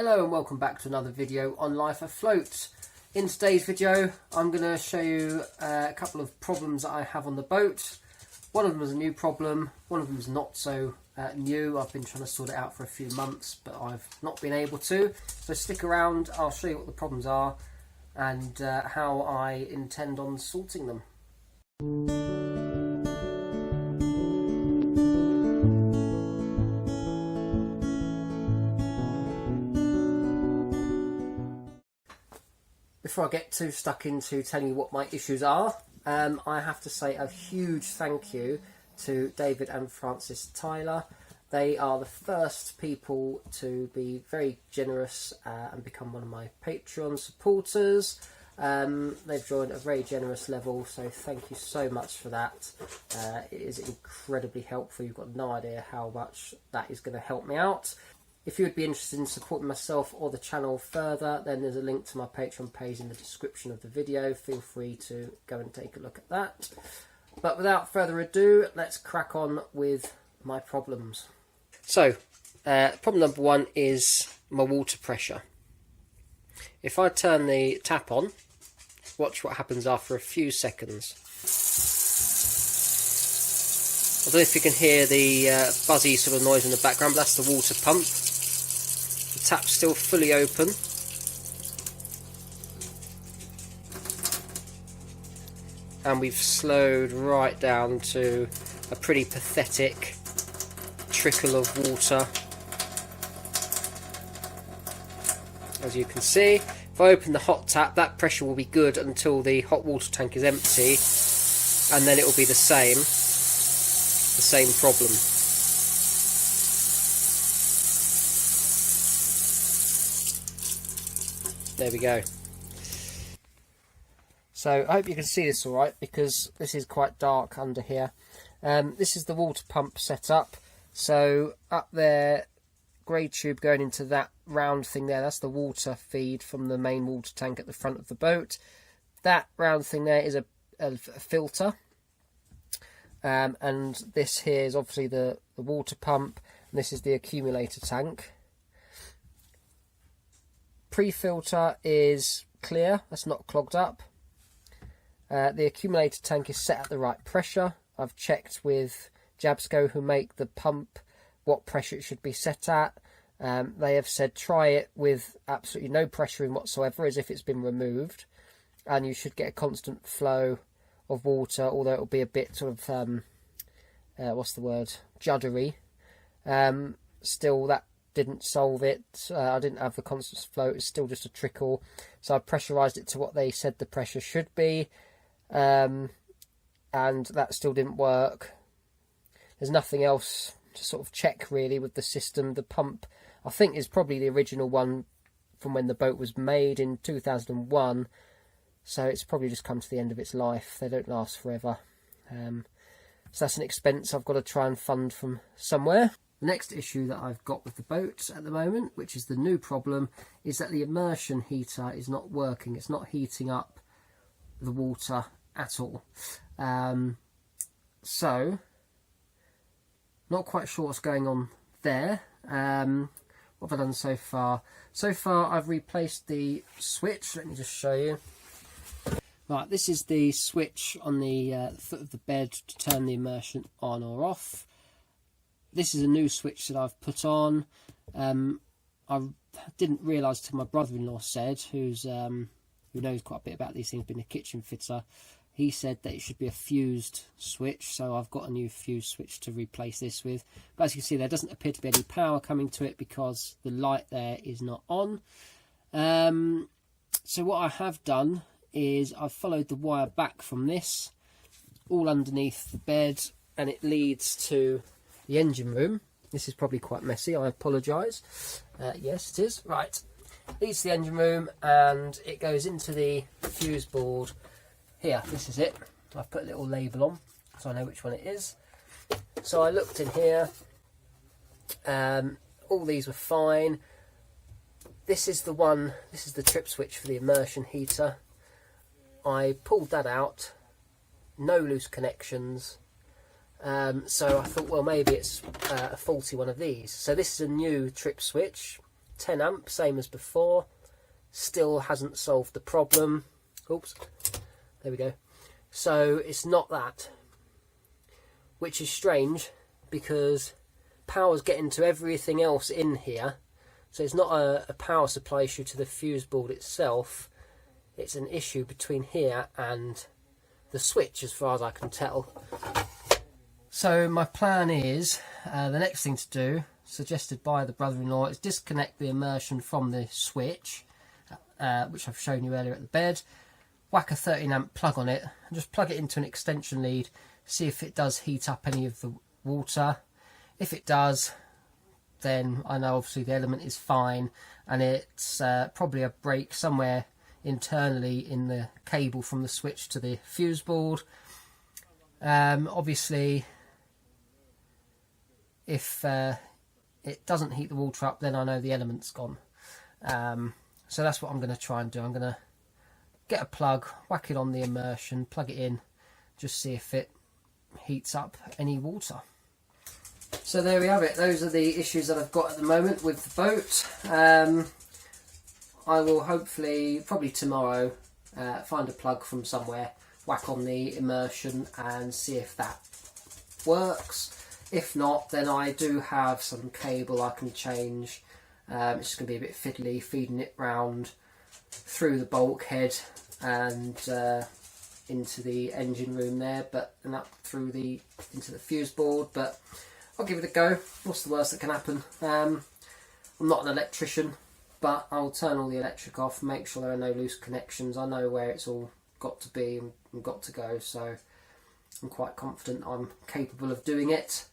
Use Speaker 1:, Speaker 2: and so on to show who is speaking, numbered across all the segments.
Speaker 1: Hello and welcome back to another video on Life Afloat. In today's video I'm going to show you a couple of problems that I have on the boat. One of them is a new problem, one of them is not so new. I've been trying to sort it out for a few months but I've not been able to. So stick around, I'll show you what the problems are and how I intend on sorting them. Before I get too stuck into telling you what my issues are, I have to say a huge thank you to David and Francis Tyler. They are the first people to be very generous and become one of my Patreon supporters. They've joined a very generous level, so thank you so much for that. It is incredibly helpful. You've got no idea how much that is going to help me out. If you would be interested in supporting myself or the channel further, then there's a link to my Patreon page in the description of the video. Feel free to go and take a look at that. But without further ado, let's crack on with my problems. So, problem number one is my water pressure. If I turn the tap on, watch what happens after a few seconds. I don't know if you can hear the buzzy sort of noise in the background, but that's the water pump. The tap's still fully open. And we've slowed right down to a pretty pathetic trickle of water. As you can see, if I open the hot tap, that pressure will be good until the hot water tank is empty, and then it will be the same problem. There we go. So I hope you can see this all right, because this is quite dark under here. This is the water pump set up. So up there, grey tube going into that round thing there, that's the water feed from the main water tank at the front of the boat. That round thing there is a filter. And this here is obviously the water pump, and this is the accumulator tank. Pre-filter is clear, that's not clogged up. The accumulator tank is set at the right pressure. I've checked with Jabsco, who make the pump, what pressure it should be set at. They have said try it with absolutely no pressure in whatsoever, as if it's been removed, and you should get a constant flow of water, although it'll be a bit sort of what's the word, juddery. Still, that didn't solve it. I didn't have the constant flow, it was still just a trickle, so I pressurized it to what they said the pressure should be, and that still didn't work. There's nothing else to sort of check really with the system. The pump, I think, is probably the original one from when the boat was made in 2001. So it's probably just come to the end of its life. They don't last forever. So that's an expense I've got to try and fund from somewhere. The next issue that I've got with the boat at the moment, which is the new problem, is that the immersion heater is not working. It's not heating up the water at all. So, not quite sure what's going on there. What have I done so far? So far I've replaced the switch. Let me just show you. Right, this is the switch on the foot of the bed to turn the immersion on or off. This is a new switch that I've put on. I didn't realise till my brother-in-law said, who knows quite a bit about these things, being a kitchen fitter. He said that it should be a fused switch, so I've got a new fused switch to replace this with. But as you can see, there doesn't appear to be any power coming to it because the light there is not on. So what I have done is I've followed the wire back from this all underneath the bed, and it leads to the engine room. This is probably quite messy, I apologise. Yes, it is. Right, leads to the engine room, and it goes into the fuse board here. This is it. I've put a little label on so I know which one it is. So I looked in here, all these were fine. This is the one, this is the trip switch for the immersion heater. I pulled that out, no loose connections. So I thought, well, maybe it's a faulty one of these. So this is a new trip switch. 10 amp, same as before. Still hasn't solved the problem. Oops, there we go. So it's not that, which is strange because power's getting to everything else in here. So it's not a power supply issue to the fuse board itself. It's an issue between here and the switch, as far as I can tell. So my plan is, the next thing to do, suggested by the brother-in-law, is disconnect the immersion from the switch, which I've shown you earlier at the bed, whack a 13 amp plug on it, and just plug it into an extension lead, see if it does heat up any of the water. If it does, then I know obviously the element is fine, and it's probably a break somewhere internally in the cable from the switch to the fuse board. Obviously, if it doesn't heat the water up, then I know the element's gone. So that's what I'm going to try and do. I'm going to get a plug, whack it on the immersion, plug it in, just see if it heats up any water. So there we have it. Those are the issues that I've got at the moment with the boat. I will hopefully, probably tomorrow, find a plug from somewhere, whack on the immersion and see if that works. If not, then I do have some cable I can change. It's just going to be a bit fiddly, feeding it round through the bulkhead and into the engine room there, and up through into the fuse board. But I'll give it a go. What's the worst that can happen? I'm not an electrician, but I'll turn all the electric off, make sure there are no loose connections. I know where it's all got to be and got to go, so I'm quite confident I'm capable of doing it.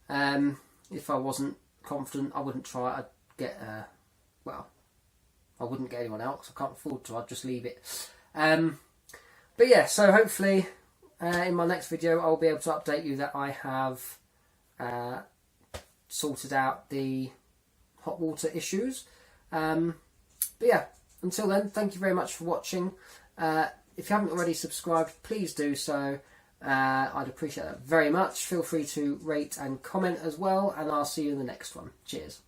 Speaker 1: If I wasn't confident, I wouldn't try it. I'd get, well, I wouldn't get anyone else. I can't afford to. I'd just leave it. But yeah, so hopefully in my next video I'll be able to update you that I have sorted out the hot water issues. But yeah, until then, thank you very much for watching. If you haven't already subscribed, please do so. I'd appreciate that very much. Feel free to rate and comment as well, and I'll see you in the next one. Cheers.